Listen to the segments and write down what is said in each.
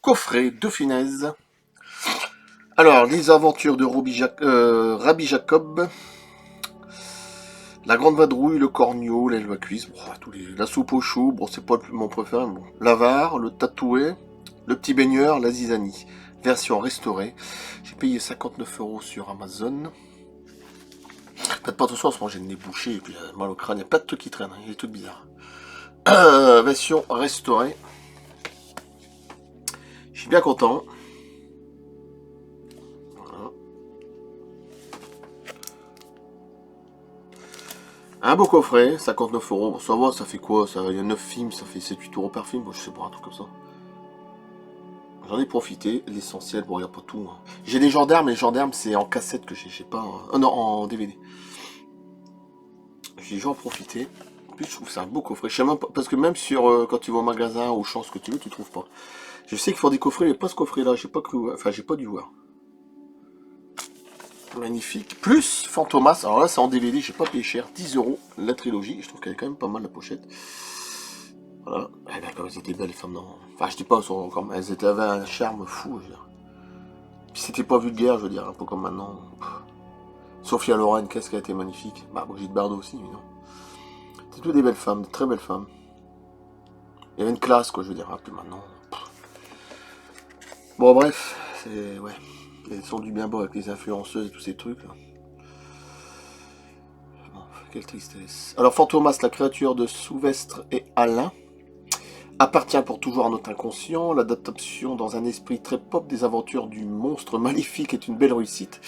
Coffret de finesse. Alors, les aventures de Rabbi Jacob, la grande vadrouille, le corneau, l'aile à cuisse, bon, la soupe au chou, bon, c'est pas mon préféré, bon. L'avare, le tatoué, le petit baigneur, la zizanie. Version restaurée. J'ai payé 59 € sur Amazon. Faites pas attention, en ce moment j'ai le nez bouché et puis mal au crâne, il n'y a pas de truc qui traîne, il est tout bizarre. Version restaurée. Je suis bien content. Voilà. Un beau coffret, 59 €. Bon, ça va, ça fait quoi ça, il y a 9 films, ça fait 7-8 € par film. Bon, je sais pas, un truc comme ça. J'en ai profité, l'essentiel, bon, il n'y a pas tout. Hein. J'ai des gendarmes, mais les gendarmes, c'est en cassette que j'ai pas. Non, en DVD. J'ai en profité. En plus, je trouve que c'est un beau coffret. Je sais même pas, parce que même sur, quand tu vas au magasin, au champ, ce que tu veux, tu trouves pas. Je sais qu'il faut des coffrets, mais pas ce coffret-là, j'ai pas cru. Enfin, j'ai pas dû voir. Magnifique. Plus Fantomas, alors là, c'est en DVD, j'ai pas payé cher. 10 € la trilogie. Je trouve qu'elle est quand même pas mal la pochette. Voilà. Eh ben, comme elles étaient belles, les femmes, non. Enfin, je dis pas, comme elles avaient un charme fou, je veux dire. Puis c'était pas vulgaire, je veux dire, un peu comme maintenant. Sophia Loren, qu'est-ce qu'elle a été magnifique. Bah, Brigitte Bardot aussi, mais non. C'est toutes des belles femmes, de très belles femmes. Il y avait une classe, quoi, je veux dire, hein, puis maintenant. Bon, bref, c'est. Ouais. Elles sont du bien beau avec les influenceuses et tous ces trucs, là. Bon, quelle tristesse. Alors, Fantomas, la créature de Souvestre et Alain, appartient pour toujours à notre inconscient. L'adaptation dans un esprit très pop des aventures du monstre maléfique est une belle réussite.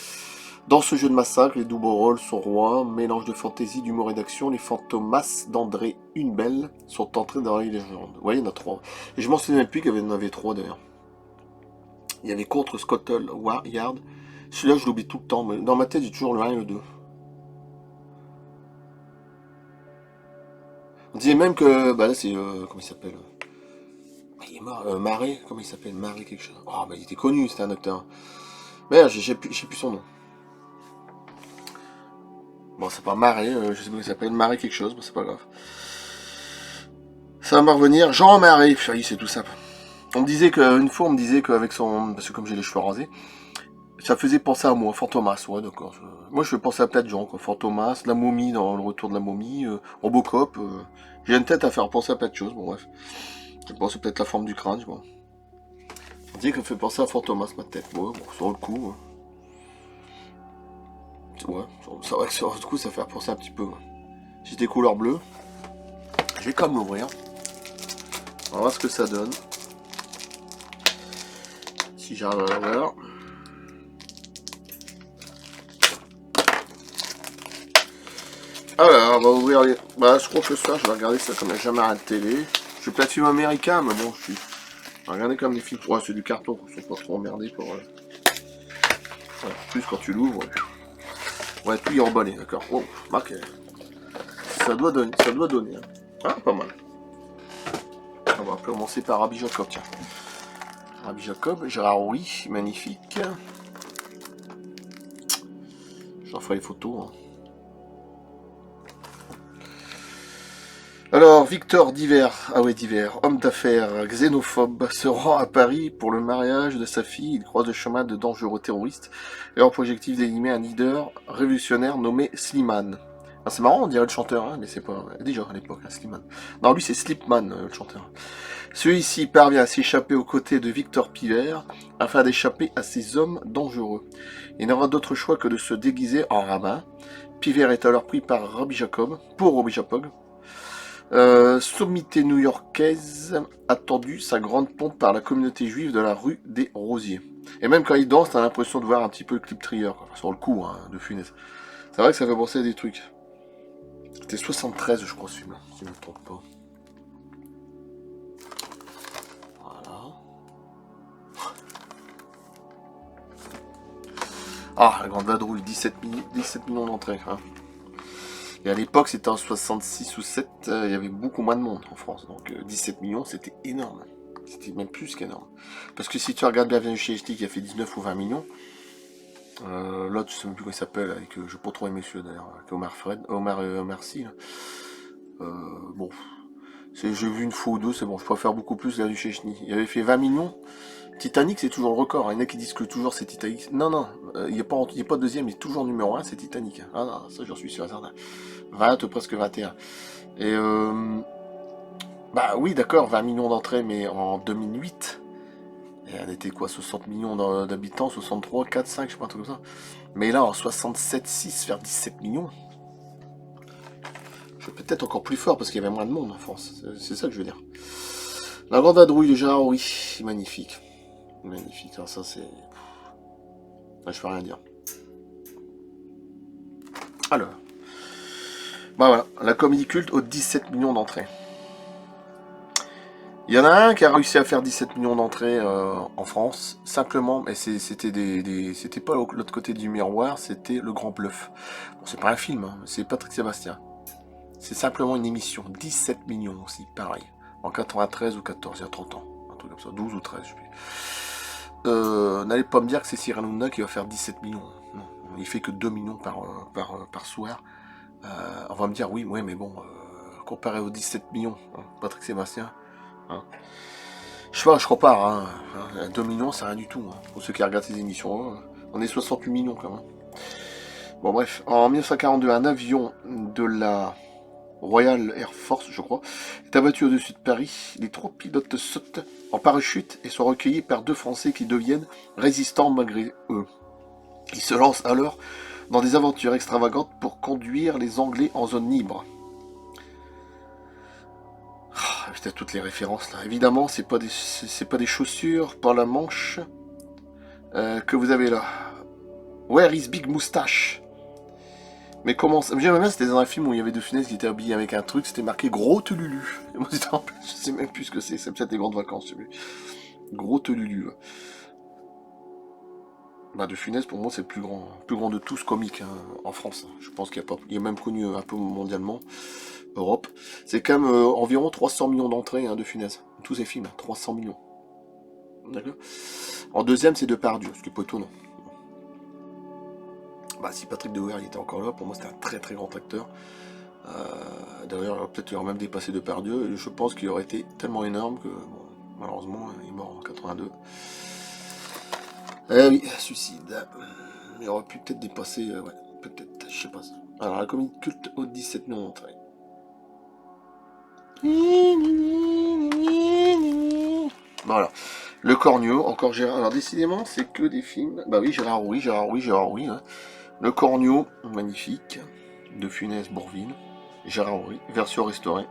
Dans ce jeu de massacre, les double rôles sont rois, mélange de fantaisie, d'humour et d'action. Les Fantomas d'André Hunebelle sont entrés dans les légendes. Vous voyez, il y en a 3. Et je m'en souviens plus qu'il y en avait 3 d'ailleurs. Il y avait contre Scottle Yard. Celui-là, je l'oublie tout le temps, mais dans ma tête, j'ai toujours le 1 et le 2. On disait même que. Bah là, c'est. Comment il s'appelle il est mort. Marais, comment il s'appelle Marais quelque chose. Oh, bah il était connu, c'était un acteur. Merde, j'ai plus son nom. Bon, c'est pas Marais, je sais pas comment il s'appelle. Marais quelque chose, bon, c'est pas grave. Ça va me revenir. Jean Marais, oui, c'est tout simple. On me disait qu'une fois, on me disait qu'avec son. Parce que comme j'ai les cheveux rasés, ça faisait penser à moi, Fantomas, ouais, d'accord. Moi, je fais penser à plein de gens, quoi. Fantomas, la momie dans le retour de la momie, Robocop. J'ai une tête à faire penser à plein de choses, bon, bref. Je pense peut-être la forme du crâne, je vois. On dit qu'elle fait penser à Fantomas, ma tête. Ouais, bon, sur le coup. Ouais, c'est vrai que sur le coup, ça fait penser un petit peu. Ouais. J'ai des couleurs bleues. Je vais quand même l'ouvrir. On va voir ce que ça donne. Si j'arrive à l'ouvrir. Alors, on va ouvrir les. Bah, je crois que ça, je vais regarder ça comme jamais à la télé. Je suis peut-être film américain, mais bon, je vais regarder comme des films. Ouais, c'est du carton, ils sont pas trop emmerdés pour. Ouais. En plus, quand tu l'ouvres, ouais, tout y est emballé, d'accord. Oh, marqué. Ça doit donner, ça doit donner. Hein. Ah, pas mal. On va commencer par Rabbi Jacob, tiens. Rabbi Jacob, Gérard oui, magnifique. J'en ferai les photos. Hein. Alors, Victor Diver, ah ouais, Diver, homme d'affaires xénophobe, se rend à Paris pour le mariage de sa fille. Il croise le chemin de dangereux terroristes et leur objectif d'éliminer un leader révolutionnaire nommé Slimane. Ah, c'est marrant, on dirait le chanteur, hein, mais c'est pas. Déjà à l'époque, hein, Slimane. Non, lui c'est Slipman, le chanteur. Celui-ci parvient à s'échapper aux côtés de Victor Piver afin d'échapper à ces hommes dangereux. Il n'aura d'autre choix que de se déguiser en rabbin. Piver est alors pris par Rabbi Jacob, pour Rabbi Jacob. Sommité new-yorkaise attendue sa grande pompe par la communauté juive de la rue des Rosiers. Et même quand il danse, t'as l'impression de voir un petit peu le clip Trier, quoi. Sur le coup, hein, de Funès. C'est vrai que ça fait penser à des trucs. C'était 73, je crois, ce film-là, si je ne me trompe pas. Voilà. Ah, la grande vadrouille, 17 millions d'entrées. Hein. Et à l'époque, c'était en 66 ou 7, il y avait beaucoup moins de monde en France. Donc 17 millions, c'était énorme. C'était même plus qu'énorme. Parce que si tu regardes Bienvenue chez HT qui a fait 19 ou 20 millions, là, tu sais même plus comment il s'appelle, avec, je peux pas trop aimer monsieur d'ailleurs, avec Omar Fred, Omar Sy. Bon, J'ai vu une fois ou deux, c'est bon, je préfère beaucoup plus la Duchesne. Il avait fait 20 millions. Titanic, c'est toujours le record, hein. Il y en a qui disent que toujours c'est Titanic. Non, non, il n'y a, a pas deuxième, il est toujours numéro un, c'est Titanic. Ah non, ça j'en suis sûr, certain. 20, presque 21. Et bah oui, d'accord, 20 millions d'entrées, mais en 2008, et elle était quoi, 60 millions d'habitants, 63, 4, 5, je sais pas, un truc comme ça. Mais là, en 67, 6, faire 17 millions, je suis peut-être encore plus fort parce qu'il y avait moins de monde en France. C'est ça que je veux dire. La grande vadrouille de Gérard Houry, magnifique. Magnifique, alors ça c'est... je peux rien dire. Alors, bah voilà, la comédie culte aux 17 millions d'entrées. Il y en a un qui a réussi à faire 17 millions d'entrées en France, simplement, mais c'était pas l'autre côté du miroir, c'était Le Grand Bluff. Bon, c'est pas un film, hein, c'est Patrick Sébastien. C'est simplement une émission, 17 millions aussi, pareil. En 93 ou 14, il y a 30 ans, un truc comme ça, 12 ou 13, je sais plus. N'allez pas me dire que c'est Cyril Hanouna qui va faire 17 millions. Non, il fait que 2 millions par soir. On va me dire, oui, mais bon, comparé aux 17 millions, hein, Patrick Sébastien, hein. Je sais pas, je compare, hein. 2 millions, c'est rien du tout. Hein. Pour ceux qui regardent ces émissions, hein. On est 68 millions quand même. Bon, bref, en 1942, un avion de la Royal Air Force, je crois, est abattu au-dessus de Paris. Les 3 pilotes sautent en parachute et sont recueillis par 2 Français qui deviennent résistants malgré eux. Ils se lancent alors dans des aventures extravagantes pour conduire les Anglais en zone libre. Ah, putain, toutes les références là. Évidemment, c'est pas des chaussures par la manche que vous avez là. Where is Big Moustache? Mais comment ça... J'aimais bien, c'était dans un film où il y avait De Funès qui était habillé avec un truc, c'était marqué Gros Telulu. Et moi, je sais même plus ce que c'est peut-être les grandes vacances, je sais plus. Gros Telulu. Bah, De Funès, pour moi, c'est le plus grand de tous comiques hein, en France. Je pense il est même connu un peu mondialement, Europe. C'est quand même environ 300 millions d'entrées hein, De Funès. Tous ces films, 300 millions. D'accord. En deuxième, c'est Depardieu, ce qui est pas étonnant. Bah, si Patrick Dewaere il était encore là, pour moi, c'était un très très grand acteur. D'ailleurs, peut-être il aurait même dépassé Depardieu. Et je pense qu'il aurait été tellement énorme que, bon, malheureusement, il est mort en 82. Eh oui, suicide. Il aurait pu peut-être dépasser, ouais, peut-être, je sais pas. Alors, la comédie culte aux 17 millions d'entrées. Voilà. Le Cornio, encore Gérard. Alors, décidément, c'est que des films. Bah oui, Gérard Houry, hein. Le Cornio, magnifique. De Funès, Bourvil. Gérard Houry, version restaurée.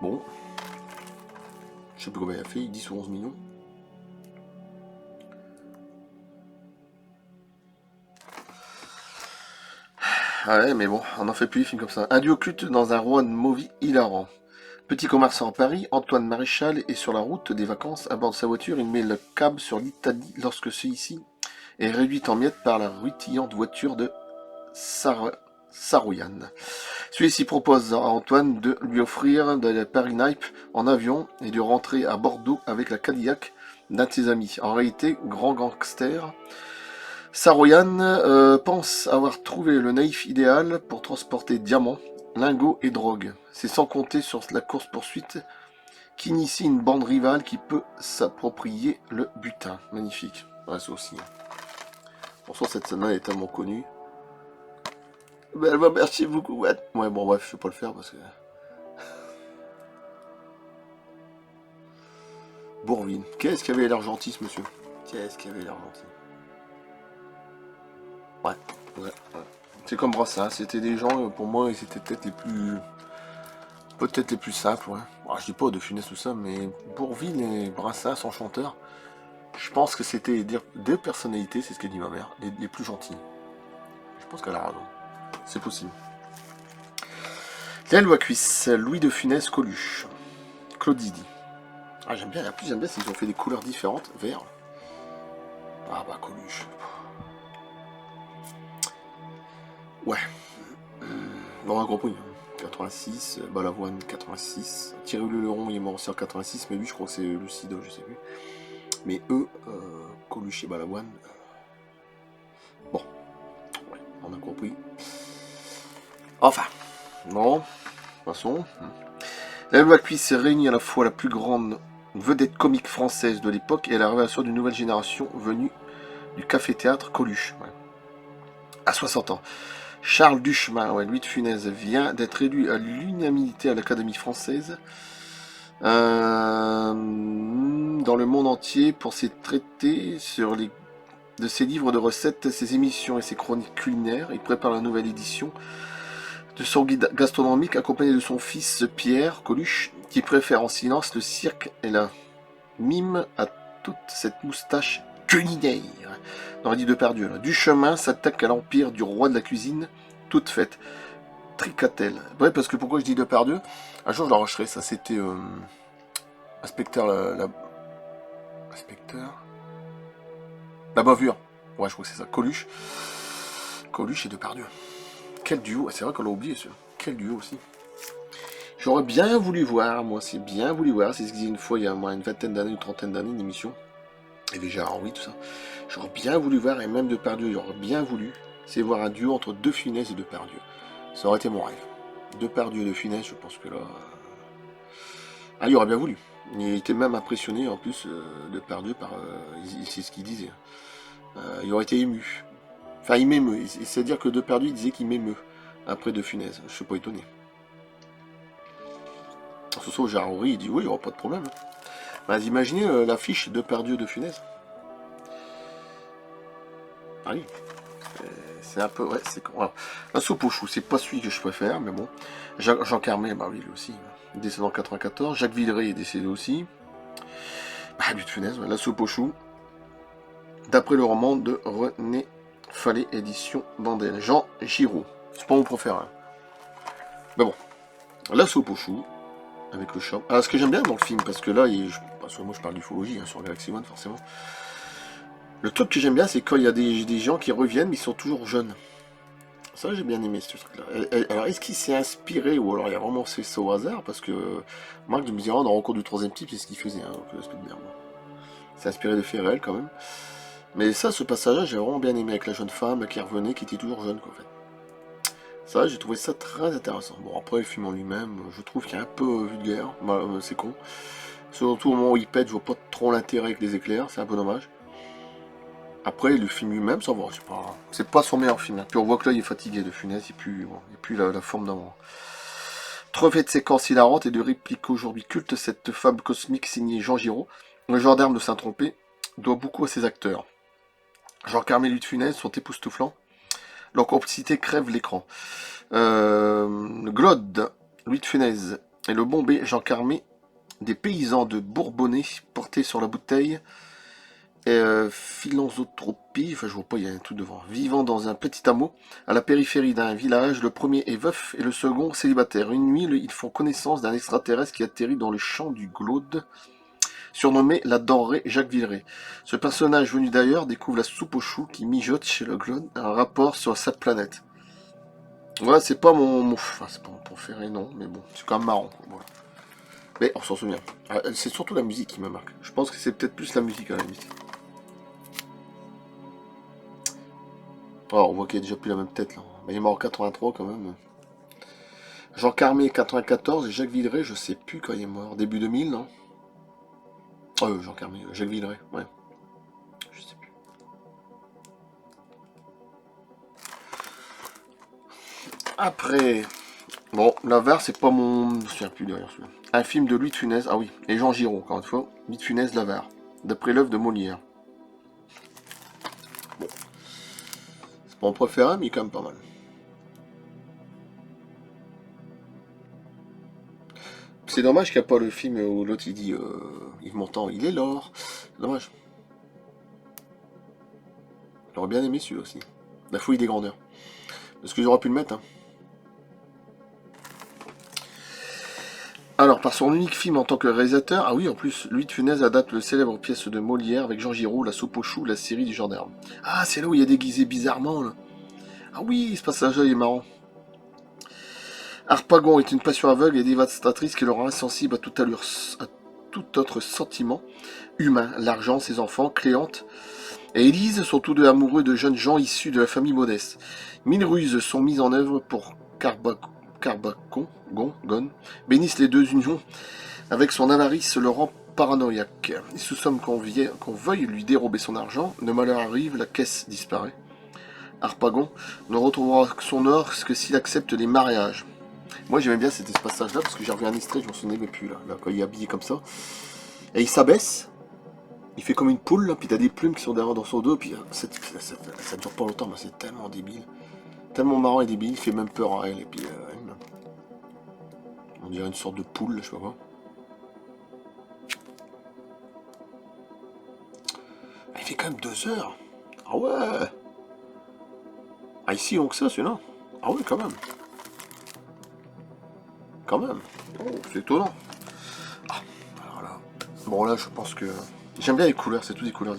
Bon. Je sais plus combien il a fait, 10 ou 11 millions. Ah ouais, mais bon, on en fait plus des films comme ça. Un duo culte dans un road movie hilarant. Petit commerçant à Paris, Antoine Maréchal est sur la route des vacances. À bord de sa voiture, il met le câble sur l'Italie lorsque celui-ci est réduit en miettes par la rutillante voiture de Saroyan. Celui-ci propose à Antoine de lui offrir de la Paris-Nipe en avion et de rentrer à Bordeaux avec la Cadillac d'un de ses amis. En réalité, grand gangster, Saroyan pense avoir trouvé le naïf idéal pour transporter diamants, lingots et drogue. C'est sans compter sur la course-poursuite qui initie une bande rivale qui peut s'approprier le butin. Magnifique. Ouais, ça aussi. Pour ça, cette scène-là est tellement connue. Ben, elle va merci beaucoup. Ouais, bon, bref, je vais pas le faire parce que... Bourvil. Qu'est-ce qu'il avait l'air gentil, ce monsieur? Qu'est-ce qu'il avait l'air gentil? Ouais. C'est comme Brassens, c'était des gens, pour moi, ils étaient peut-être les plus... Peut-être les plus simples, ouais. Alors, je dis pas De Funès tout ça, mais Bourvil et Brassens en chanteur, je pense que c'était deux personnalités, c'est ce qu'a dit ma mère, les plus gentilles. Je pense qu'elle a raison. C'est possible. L'aile ou à cuisse, Louis de Funès, Coluche. Claude Zidi. Ah, j'aime bien, en plus j'aime bien s'ils ont fait des couleurs différentes, vert. Ah bah Coluche. Ouais. On a compris. 86, Balavoine 86, Thierry Leron il est mort aussi en 86, mais lui je crois que c'est Lucido, je sais plus. Mais eux, Coluche et Balavoine, bon, ouais, on a compris. Enfin, bon, passons. La Cuisse réunit à la fois la plus grande vedette comique française de l'époque et la révélation d'une nouvelle génération venue du café-théâtre Coluche. Ouais. À 60 ans. Charles Duchemin, ouais, Louis de Funès, vient d'être élu à l'unanimité à l'Académie française dans le monde entier pour ses traités de ses livres de recettes, ses émissions et ses chroniques culinaires. Il prépare la nouvelle édition de son guide gastronomique accompagné de son fils Pierre Coluche qui préfère en silence le cirque et la mime à toute cette moustache culinaire. On dit Depardieu. Là. Duchemin s'attaque à l'empire du roi de la cuisine, toute faite. Tricatel. Ouais, parce que pourquoi je dis Depardieu? Un jour je l'enregistrerai, ça c'était inspecteur inspecteur la bavure. Ouais, je crois que c'est ça. Coluche. Coluche et Depardieu. Quel duo. C'est vrai qu'on l'a oublié celui-là. Quel duo aussi. J'aurais bien voulu voir, moi, c'est bien voulu voir. C'est ce que j'ai dit une fois, il y a moins une vingtaine d'années, une trentaine d'années, une émission. Et déjà, oui, tout ça. J'aurais bien voulu voir, et même Depardieu, j'aurais bien voulu, c'est voir un duo entre De Funès et Depardieu. Ça aurait été mon rêve. Depardieu et De Funès, je pense que là... Ah, il aurait bien voulu. Il était même impressionné, en plus, Depardieu, par... c'est ce qu'il disait. Il aurait été ému. Enfin, il m'émeut. C'est-à-dire que Depardieu, il disait qu'il m'émeut. Après De Funès. Je suis pas étonné. Ce soir, Gérard Horry, il dit oui, il n'y aura pas de problème. Bah, imaginez l'affiche Depardieu de Funès. Ah oui. C'est un peu... Ouais, c'est... Voilà. La soupe aux choux, c'est pas celui que je préfère, mais bon. Jean Carmet, bah oui, lui aussi. Décédé en 94. Jacques Villeray est décédé aussi. Bah, lui de Funès, ouais. La soupe aux choux. D'après le roman de René Fallet, édition Bandel. Jean Giraud. C'est pas mon préféré. Hein. Mais bon. La soupe aux choux. Avec le chat. Alors, ce que j'aime bien dans le film, parce que là, parce que moi je parle d'ufologie hein, sur Galaxy One, forcément. Le truc que j'aime bien, c'est quand il y a des gens qui reviennent, mais ils sont toujours jeunes. Ça, j'ai bien aimé ce truc-là. Alors, est-ce qu'il s'est inspiré, ou alors il a vraiment fait ça au hasard? Parce que Marc de Mitterrand, dans Rencontre du troisième type, c'est ce qu'il faisait, hein, donc c'est inspiré de faits réels quand même. Mais ça, ce passage-là, j'ai vraiment bien aimé avec la jeune femme qui revenait, qui était toujours jeune, quoi, en fait. Ça, j'ai trouvé ça très intéressant. Bon, après, le film en lui-même, je trouve qu'il est un peu vulgaire. Bah, c'est con. Surtout au moment où il pète, je vois pas trop l'intérêt avec les éclairs, c'est un peu dommage. Après, le film lui-même, ça va, c'est pas son meilleur film. Hein. Puis on voit que là, il est fatigué de Funès, et puis la forme d'avant. Trevet de séquences hilarantes et de répliques aujourd'hui cultes, cette fable cosmique signée Jean Giraud, le gendarme de Saint-Tropez, doit beaucoup à ses acteurs. Jean Carmé et Louis de Funès sont époustouflants. Leur complicité crève l'écran. Glode, Louis de Funès et le bombé Jean Carmé, des paysans de Bourbonnais portés sur la bouteille, philanthropie, enfin je vois pas, il y a un truc devant, vivant dans un petit hameau, à la périphérie d'un village, le premier est veuf et le second célibataire. Une nuit, ils font connaissance d'un extraterrestre qui atterrit dans le champ du Glaude, surnommé la denrée Jacques Villeray. Ce personnage venu d'ailleurs découvre la soupe aux choux qui mijote chez le Glaude, un rapport sur sa planète. Voilà, c'est pas enfin, c'est pas mon préféré, non, mais bon, c'est quand même marrant. Voilà. Mais on s'en souvient. C'est surtout la musique qui me marque. Je pense que c'est peut-être plus la musique à la limite. Oh, on voit qu'il a déjà plus la même tête là. Mais il est mort en 83 quand même. Jean Carmé 94 et Jacques Villeray, je sais plus quand il est mort. Début 2000, non? Jean Carmé, Jacques Villeray, ouais. Je sais plus. Après, bon, L'Avare, c'est pas mon... Je me souviens plus derrière celui-là. Un film de Louis de Funès, ah oui, et Jean Giraud, encore une fois. Louis de Funès, L'Avare, d'après l'œuvre de Molière. Bon. C'est pas mon préféré, mais il est quand même pas mal. C'est dommage qu'il n'y a pas le film où l'autre il dit Yves Montand, il est l'or. C'est dommage. J'aurais bien aimé celui-là aussi. La fouille des grandeurs. Est-ce que j'aurais pu le mettre hein. Alors, par son unique film en tant que réalisateur, ah oui, en plus, Louis de Funès adapte le célèbre pièce de Molière avec Jean Giraud, La soupe aux choux, la série du gendarme. Ah, c'est là où il est déguisé bizarrement, là. Ah oui, ce passage-là, il est marrant. Harpagon est une passion aveugle et dévastatrice qui le rend insensible à tout autre sentiment humain. L'argent, ses enfants, Cléante et Élise sont tous deux amoureux de jeunes gens issus de la famille modeste. 1000 ruses sont mises en œuvre pour Carbacon, Gon, bénisse les deux unions. Avec son avarice le rend paranoïaque. Il soupçonne qu'on veuille lui dérober son argent. Le malheur arrive, la caisse disparaît. Harpagon ne retrouvera son or que s'il accepte les mariages. Moi j'aimais bien cet passage-là parce que j'ai revu un extrait, je m'en souvenais mais plus là, quand il est habillé comme ça. Et il s'abaisse, il fait comme une poule, là, puis t'as des plumes qui sont derrière dans son dos, puis ça dure pas longtemps, mais c'est tellement débile. Tellement marrant et débile, il fait même peur à elle, et puis on dirait une sorte de poule, je sais pas quoi. Ah, il fait quand même 2 heures. Ah ouais. Ah ici long que ça celui-là. Ah ouais quand même. Quand même. Oh, c'est étonnant. Ah, alors là. Bon là je pense que. J'aime bien les couleurs, c'est tout des couleurs.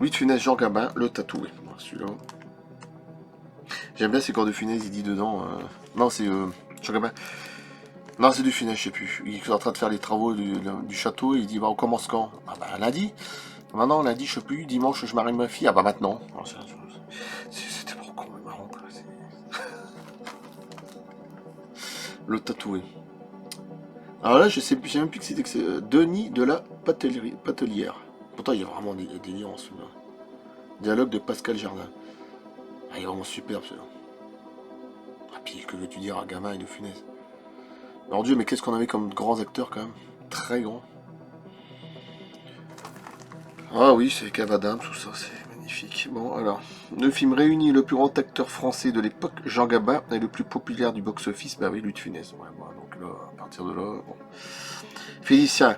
Louis de Funès, Jean Gabin, le tatoué. Celui-là. J'aime bien ces corps de Funès, il dit dedans. Non c'est Jean Gabin. Non c'est du Funès, je sais plus. Il est en train de faire les travaux du château et il dit bah on commence quand? Ah bah lundi. Maintenant lundi je sais plus, dimanche je marie ma fille. Ah bah maintenant. C'était pour con, mais marrant. Le tatoué. Alors là, je sais même plus que c'était que c'est Denis de la Patelière. Pourtant, il y a vraiment des délires en celui-là. Dialogue de Pascal Jardin. Ah, il est vraiment superbe celui-là. Ah, puis que veux-tu dire à Gamin et de Funès. Mon Dieu, mais qu'est-ce qu'on avait comme grands acteurs quand même. Très grands. Ah oui, c'est Cavadam, tout ça, c'est magnifique. Bon, alors, le film réunit le plus grand acteur français de l'époque, Jean Gabin, et le plus populaire du box-office, bah oui, Louis de Funès. Ouais, bon, donc là, à partir de là, bon. Félicien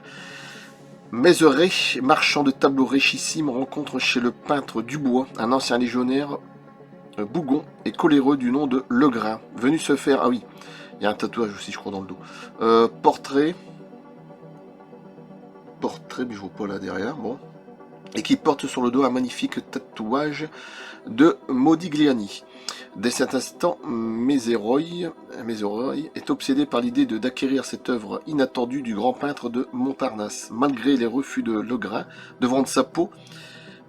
Mézeray, marchand de tableaux richissime, rencontre chez le peintre Dubois, un ancien légionnaire bougon et coléreux du nom de Legrain, venu se faire, ah oui, il y a un tatouage aussi je crois dans le dos, portrait, mais je vois pas là derrière, bon, et qui porte sur le dos un magnifique tatouage de Modigliani. Dès cet instant, Mézeray est obsédé par l'idée d'acquérir cette œuvre inattendue du grand peintre de Montparnasse. Malgré les refus de Legrain de vendre sa peau,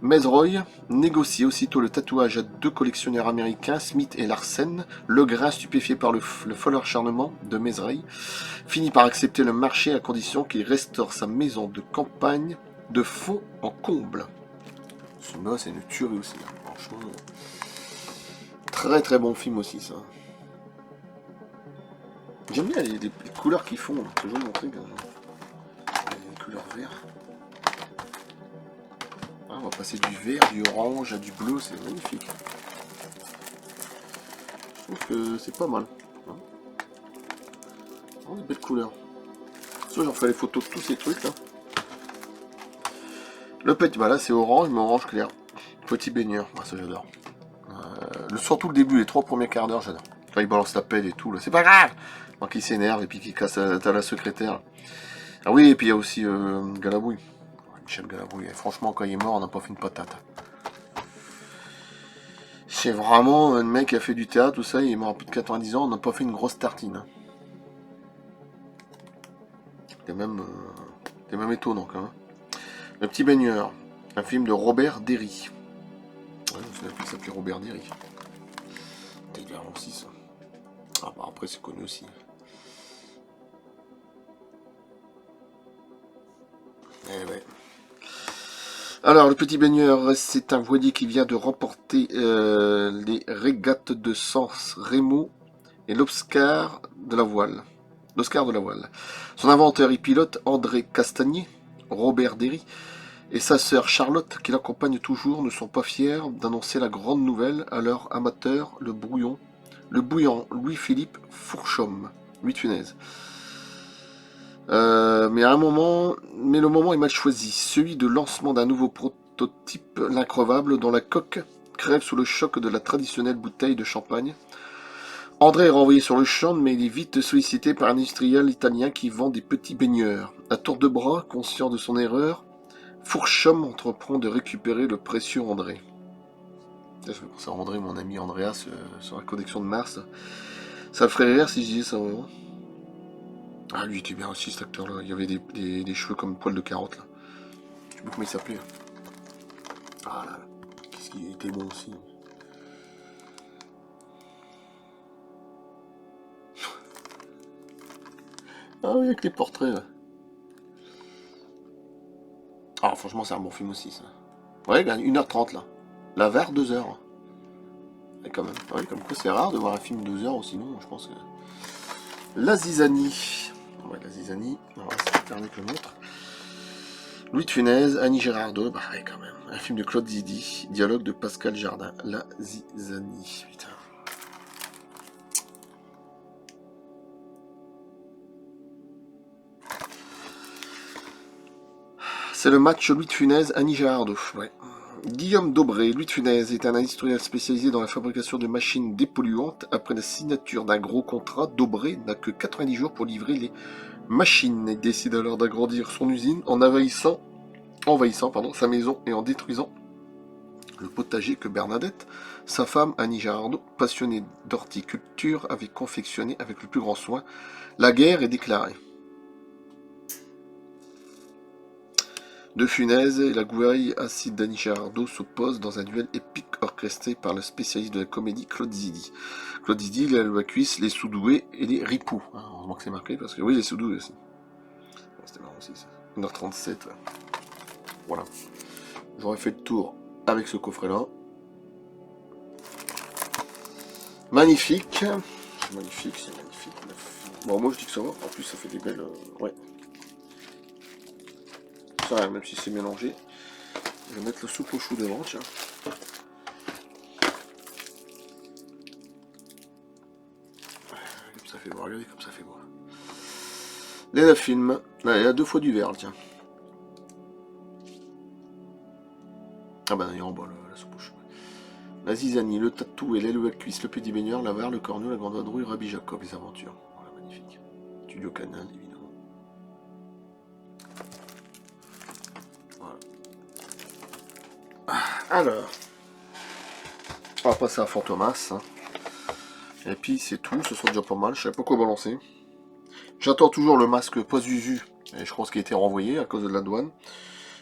Mézeray négocie aussitôt le tatouage à 2 collectionneurs américains, Smith et Larsen. Legrain, stupéfié par le fol acharnement de Mézeray, finit par accepter le marché à condition qu'il restaure sa maison de campagne de fond en comble. Ce mot, c'est une tuerie aussi, hein. Franchement. Très très bon film aussi, ça. J'aime bien les couleurs qu'ils font, toujours montrer les couleurs vertes. Ah, on va passer du vert, du orange à du bleu, c'est magnifique. Je trouve que c'est pas mal. Hein, des belles couleurs. Ça, j'en fais les photos de tous ces trucs là. Le petit, bah là c'est orange, mais orange clair. Petit baigneur, moi ça j'adore. Surtout le début, les 3 premiers quarts d'heure, j'adore. Quand il balance la pelle et tout, là, c'est pas grave. Quand il s'énerve et puis qu'il casse la secrétaire. Ah oui, et puis il y a aussi Galabouille. Michel Galabouille. Et franchement, quand il est mort, on n'a pas fait une patate. C'est vraiment un mec qui a fait du théâtre, tout ça, il est mort à plus de 90 ans, on n'a pas fait une grosse tartine. C'est même étonnant quand même. Le petit baigneur, un film de Robert Derry. Ouais, je ne sais plus s'appelait Robert Derry. T'es bien aussi ça. Ah bah après c'est connu aussi. Eh ouais. Alors, le petit baigneur, c'est un voilier qui vient de remporter les régates de Sens Remo et l'Oscar de la voile. L'Oscar de la voile. Son inventeur et pilote, André Castagnier, Robert Derry, et sa sœur Charlotte, qui l'accompagne toujours, ne sont pas fiers d'annoncer la grande nouvelle à leur amateur, le bouillant Louis-Philippe Fourchomme, Louis de Funès. Mais le moment est mal choisi, celui de lancement d'un nouveau prototype, l'increvable, dont la coque crève sous le choc de la traditionnelle bouteille de champagne. André est renvoyé sur le champ, mais il est vite sollicité par un industriel italien qui vend des petits baigneurs. À tour de bras, conscient de son erreur, Fourchomme entreprend de récupérer le précieux André. Je vais penser à André, mon ami Andreas, sur la connexion de Mars. Ça le ferait rire si je disais ça vraiment. Ah, lui, il était bien aussi, cet acteur-là. Il y avait des cheveux comme poils de carotte, là. Je sais plus comment il s'appelait. Ah là là. Qu'est-ce qu'il était bon aussi. Ah oui, avec les portraits, là. Ah, franchement, c'est un bon film aussi, ça. Ouais, il gagne 1h30, là. La Var, 2 heures. Et quand même. Ouais, comme quoi, c'est rare de voir un film 2 heures, ou sinon, je pense que... La Zizanie. Ouais, la Zizanie. On va se faire avec le nôtre. Louis de Funès, Annie Girardot, bah ouais, quand même. Un film de Claude Zidi, dialogue de Pascal Jardin. La Zizanie, putain. C'est le match Louis de Funès, Annie Girardot, ouais. Guillaume Dobré, Louis de Funès, est un industriel spécialisé dans la fabrication de machines dépolluantes. Après la signature d'un gros contrat, Dobré n'a que 90 jours pour livrer les machines. Il décide alors d'agrandir son usine en envahissant sa maison et en détruisant le potager que Bernadette, sa femme Annie Girardot, passionnée d'horticulture, avait confectionné avec le plus grand soin. La guerre est déclarée. De Funès et la gouaille acide d'Annie Girardot s'opposent dans un duel épique orchestré par le spécialiste de la comédie Claude Zidi. Claude Zidi, les Alois-Cuisse, les Soudoués et les Ripoux. Ah, heureusement que c'est marqué parce que oui, les Soudoués aussi. C'était marrant aussi ça. 1h37, ouais. Voilà. J'aurais fait le tour avec ce coffret-là. Magnifique. C'est magnifique, c'est magnifique. Bon, moi je dis que ça va. En plus, ça fait des belles. Ouais. Ça, même si c'est mélangé. Je vais mettre le soupe au chou devant, tiens. Comme ça fait beau, regardez comme ça fait beau. Les films. Là, il y a 2 fois du verre, tiens. Ah bah, il y a en bas la soupe au chou. La Zizanie, le tatou et l'aile à cuisse, le petit baigneur, la var, le corneau, la grande vadrouille, Rabbi Jacob, les aventures. Voilà, magnifique. Studio Canal, évidemment. Voilà. Alors, on va passer à Fantomas. Hein. Et puis c'est tout, ce sont déjà pas mal, je savais pas quoi balancer. J'attends toujours le masque Pozuzu, et je pense qu'il a été renvoyé à cause de la douane.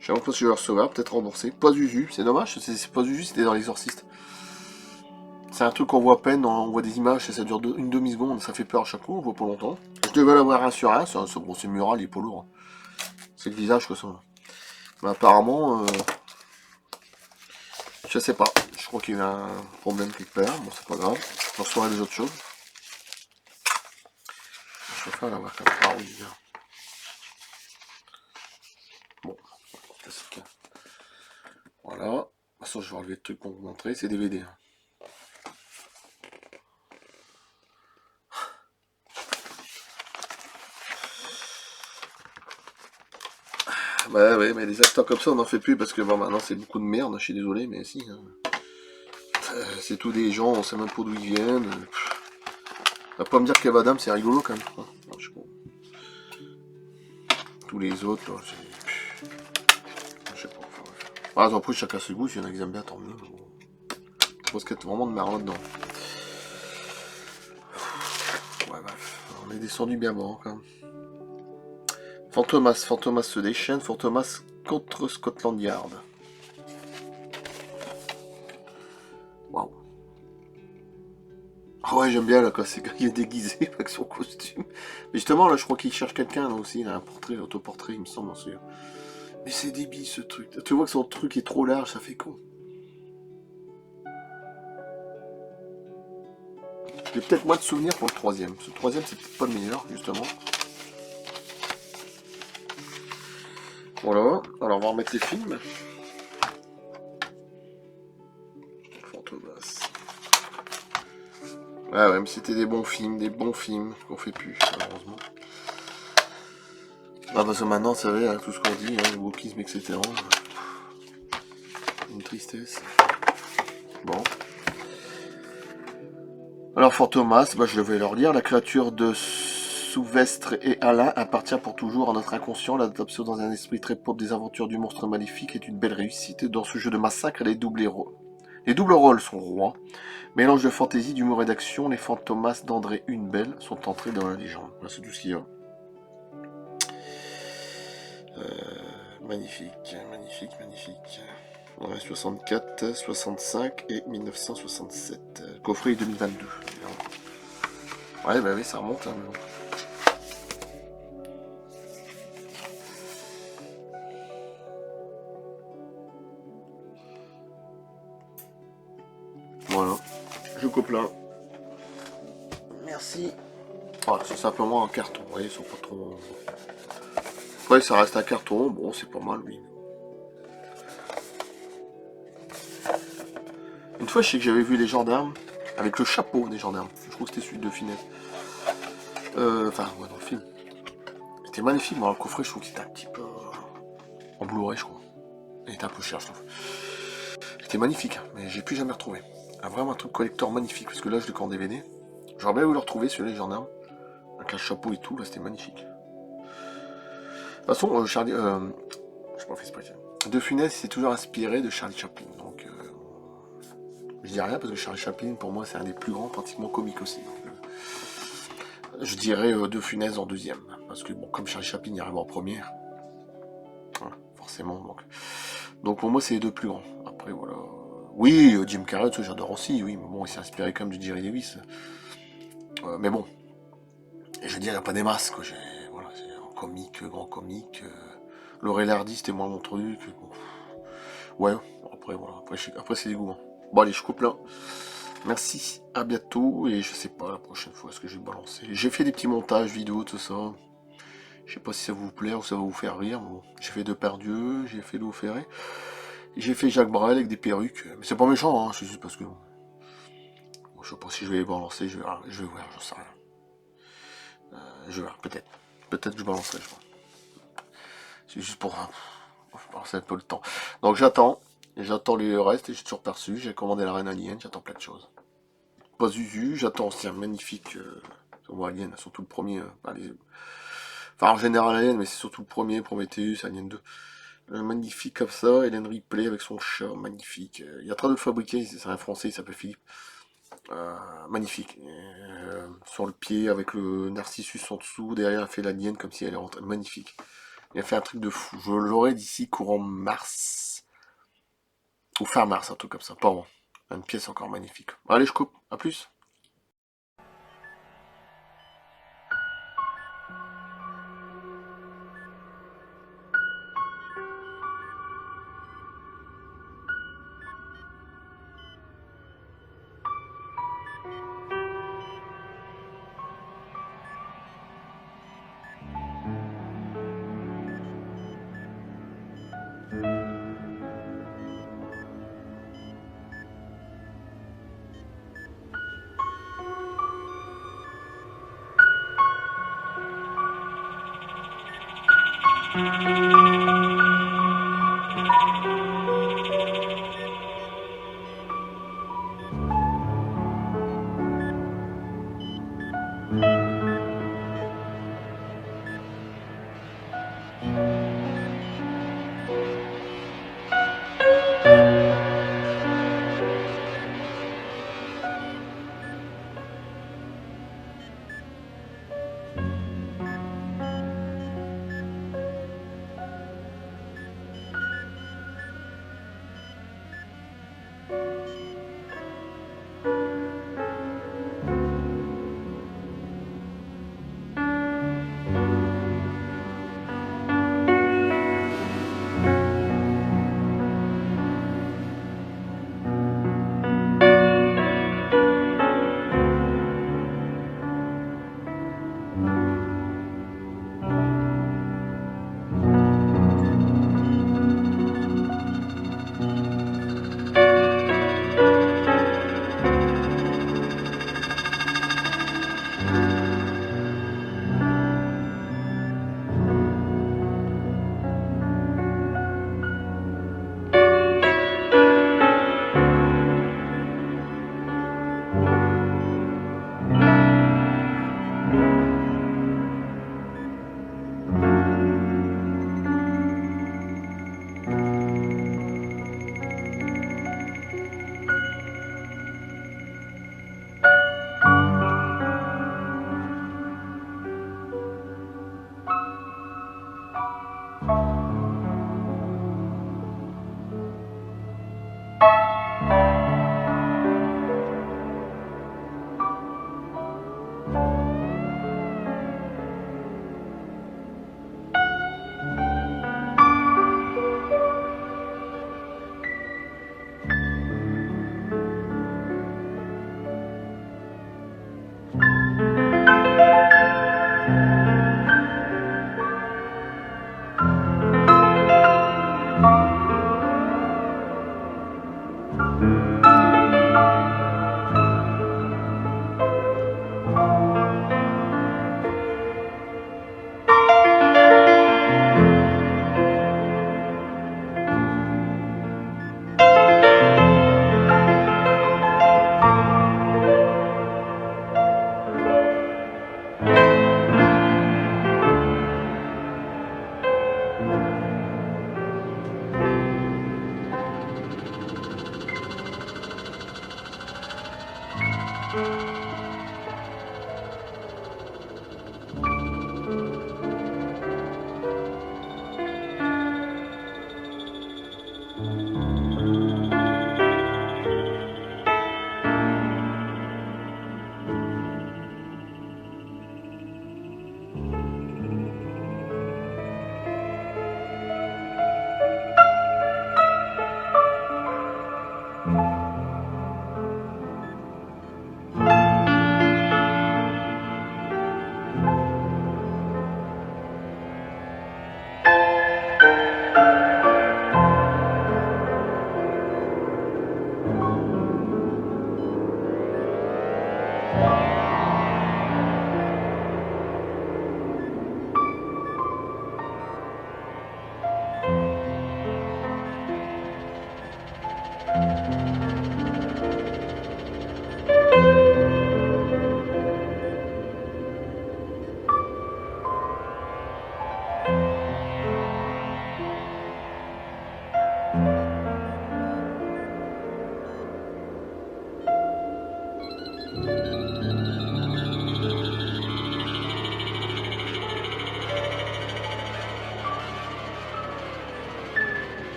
Je sais même pas si je vais le recevoir, peut-être remboursé. Pozuzu, c'est dommage, c'est Pozuzu, c'était dans l'Exorciste. C'est un truc qu'on voit à peine, on voit des images, et ça dure une demi-seconde, ça fait peur à chaque fois, on voit pas longtemps. Je devais l'avoir un sur un, c'est mural, il est pas lourd. C'est le visage que ça. Mais apparemment, je sais pas, je crois qu'il y a un problème quelque part, bon c'est pas grave, je reçois des autres choses. Je préfère l'avoir comme ça. Ah oui, bien. Bon, classique. Voilà. De toute façon, je vais enlever le truc pour vous montrer, c'est DVD. Hein. Bah ouais, mais des acteurs comme ça, on n'en fait plus parce que bon, maintenant c'est beaucoup de merde, je suis désolé, mais si. Hein. C'est tous des gens, on sait même pas d'où ils viennent. On va pas me dire qu'Eve Adams c'est rigolo quand même. Hein. Je sais pas. Tous les autres, là, je sais pas. Enfin, bref. Après, chacun ses goûts, s'il y en a qui aiment bien, tant mieux. Je pense qu'il y a vraiment de marre là-dedans. Ouais, bref. On est descendu bien bas quand même. Fantomas se déchaîne, Fantomas contre Scotland Yard. Waouh. Ah ouais, j'aime bien là quand il est déguisé avec son costume. Mais justement, là, je crois qu'il cherche quelqu'un là aussi. Il a un portrait, autoportrait, il me semble, sûr. Mais c'est débile ce truc. Tu vois que son truc est trop large, ça fait con. J'ai peut-être moins de souvenirs pour le troisième. Ce troisième, c'est peut-être pas le meilleur, justement. Voilà. Alors, on va remettre les films. Fantomas. Ah ouais, mais c'était des bons films qu'on fait plus, malheureusement. Ah parce que maintenant, ça va, tout ce qu'on dit, hein, le wokisme, etc. Une tristesse. Bon. Alors Fantomas, bah, je vais leur lire. La créature de Souvestre et Alain appartient pour toujours à notre inconscient. L'adoption dans un esprit très pauvre des aventures du monstre maléfique est une belle réussite. Dans ce jeu de massacre, les doubles rôles sont rois. Mélange de fantaisie, d'humour et d'action, les Fantomas d'André Hunebelle sont entrés dans la légende. Voilà, c'est tout ce qu'il y a. Magnifique, magnifique, magnifique. Ouais, 64, 65 et 1967. Coffret 2022. Ouais, bah oui, ça remonte. Hein, Voilà, je coupe là. Merci. Voilà, c'est simplement un carton, vous voyez, ils sont pas trop... Ouais, ça reste un carton, bon, c'est pas mal, oui. Une fois, je sais que j'avais vu les gendarmes, avec le chapeau des gendarmes. Je trouve que c'était celui de Finesse. Enfin, ouais, dans le film. C'était magnifique, moi, le coffret, je trouve qu'il était un petit peu... en Blu-ray, je crois. Il était un peu cher, je trouve. C'était magnifique, hein, mais j'ai plus jamais retrouvé. Ah, vraiment un truc collector magnifique, parce que là, je l'ai qu'en DVD. J'aurais bien voulu le retrouver, celui-là, les gendarmes. Avec un chapeau et tout, là, c'était magnifique. De toute façon, Charlie... je m'en fais exprès. De Funès s'est toujours inspiré de Charlie Chaplin, donc... je dis rien, parce que Charlie Chaplin, pour moi, c'est un des plus grands, pratiquement comiques aussi. Donc, je dirais De Funès en deuxième. Parce que, bon, comme Charlie Chaplin y arrive en première, voilà, forcément, donc pour moi, c'est les deux plus grands. Après, voilà. Oui, Jim Carrey, j'adore aussi, oui, mais bon, il s'est inspiré quand même de Jerry Lewis. Mais bon, je veux dire, il n'y a pas des masses, quoi. Voilà, c'est un comique, grand comique. Laurel Hardy, c'était moins mon truc. Bon. Ouais, après, voilà. Après c'est des goûts. Hein. Bon, allez, je coupe là. Merci, à bientôt, et je sais pas la prochaine fois ce que je vais balancer. J'ai fait des petits montages vidéo, tout ça. Je sais pas si ça vous plaît ou ça va vous faire rire. Bon, j'ai fait Depardieu, j'ai fait Léo Ferré, j'ai fait Jacques Brel avec des perruques. Mais c'est pas méchant, hein, c'est juste parce que... Bon, je sais pas si je vais les balancer, je vais voir, j'en sais rien. Je vais voir, peut-être. Peut-être que je balancerai, je crois. C'est juste pour... c'est un peu le temps. Donc j'attends, et j'attends le reste, et j'ai toujours perçu, j'ai commandé la reine alien, j'attends plein de choses. Pas Zuzu, j'attends aussi un magnifique... Alien, surtout le premier... enfin, en général Alien, mais c'est surtout le premier, Prometheus, Alien 2. Magnifique comme ça, Hélène Ripley avec son chat, magnifique. Il y a très de fabriqués, c'est un français, il s'appelle Philippe. Magnifique. Sur le pied, avec le Narcissus en dessous, derrière elle fait l'alien comme si elle est rentrée. Magnifique. Il a fait un truc de fou. Je l'aurai d'ici courant mars. Ou fin mars, un truc comme ça. Pas bon. Une pièce encore magnifique. Allez, je coupe. À plus.